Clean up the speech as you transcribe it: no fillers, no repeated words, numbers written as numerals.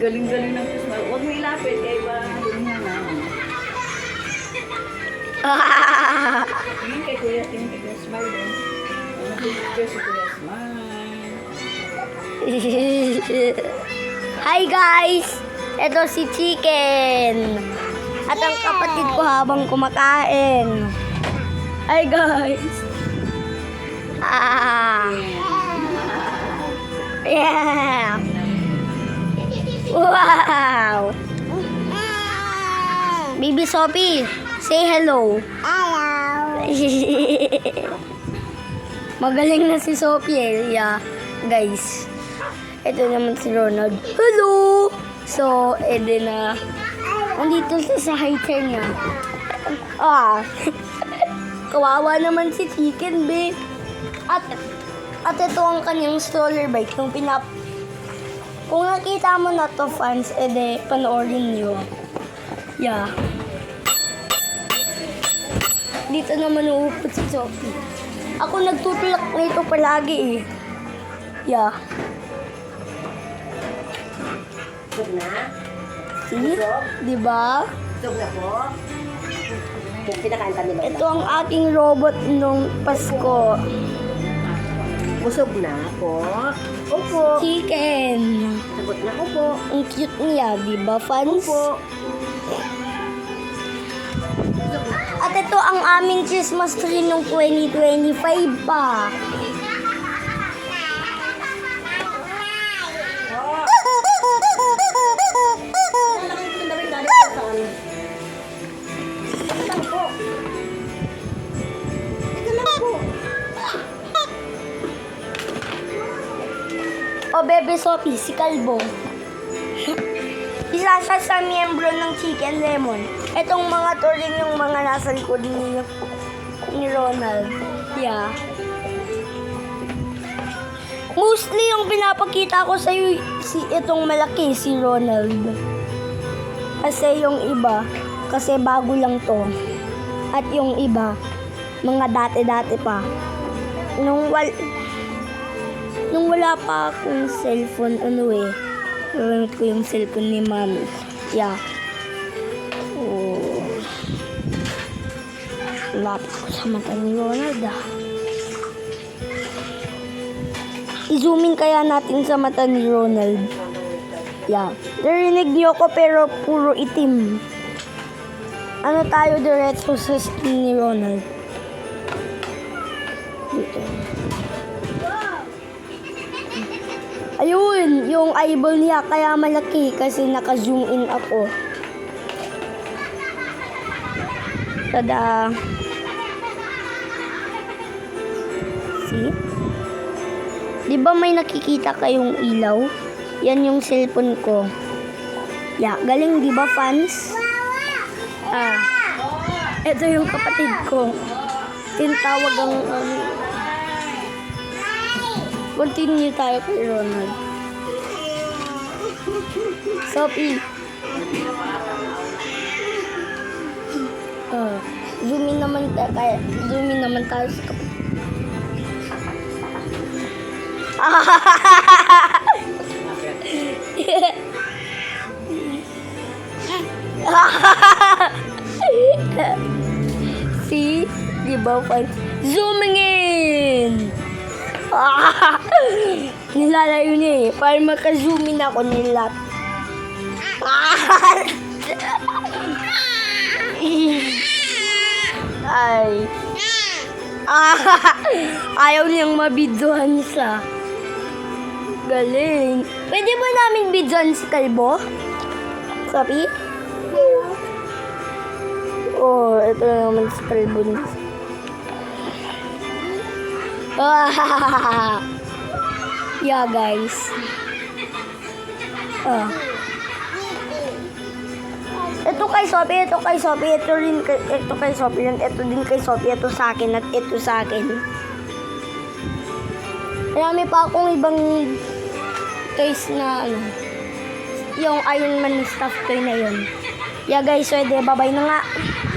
Galing-galing ng Christmas. Huwag mo ilapit, kaya iba doon nga na. Tingin kay Kuya, tingin kay Kuya Smile. Picture si Kuya Smile. Hi guys! Ito si Chicken. At ang kapatid ko habang kumakain. Hi guys! Yeah! Wow! Baby Sophie, say hello. Hello. Magaling na si Sophie eh. Yeah, guys. Ito naman si Ronald. Hello! So, edi na. Andito siya sa high chair niya. Kawawa naman si Chicken, babe. At ito ang kanyang stroller bike. Kung nakita mo na to, fans, edi panoorin niyo. Yeah. Dito naman uupot si Sophie. Ako nagtutulak nito palagi eh. Yeah. Busog na? See? Diba? Busog na po? Pinakain kami ba? Ito ang aking robot nung Pasko. Busog na po? Opo. Chicken. Sagot na ko po. Ang cute niya, diba, fans? Opo. At ito ang aming Christmas tree nung 2025 pa. O, Bebe Sophie, si Kalbo. Isa siya sa miyembro ng Chicken Lemon. Itong mga to rin yung mga nasa likod ni Ronald. Yeah. Mostly yung pinapakita ko sa'yo, itong malaki, si Ronald. Kasi yung iba, kasi bago lang to. At yung iba, mga dati-dati pa. Nung wala pa akong cellphone, gamit ko yung cellphone ni Mami. Yeah. Oh. Lapit ko sa mata ni Ronald I-zoom in kaya natin sa mata ni Ronald. Yeah. Narinig niyo ko pero puro itim. Ano tayo diretso sa skin ni Ronald? Dito. Ayun, yung eyeball niya kaya malaki kasi naka-zoom in ako. Tada! See? Di ba may nakikita kayong ilaw? Yan yung cellphone ko. Yeah, galing di ba, fans? Ito yung kapatid ko. Tinatawag ang continue tayo kay Ronald. Sophie. Zoom in naman tayo sa kapatid. See? Diba, fans? Zooming in! Nilalayo niya eh. Para maka-zoom in ako nila. Ay. Ayaw niyang mabidyohan siya. Galing. Pwede ba namin bidyohan si Kalbo? Sabi? Oh, ito na naman si Kalbo niya. Yeah, guys. Ito kay Sophie, ito kay Sophie, ito kay Sophie, ito din kay Sophie, ito sa akin, at ito sa akin. Marami pa akong ibang toys na, yung Iron Man stuff toy na yun. Yeah, guys, so, bye-bye na nga.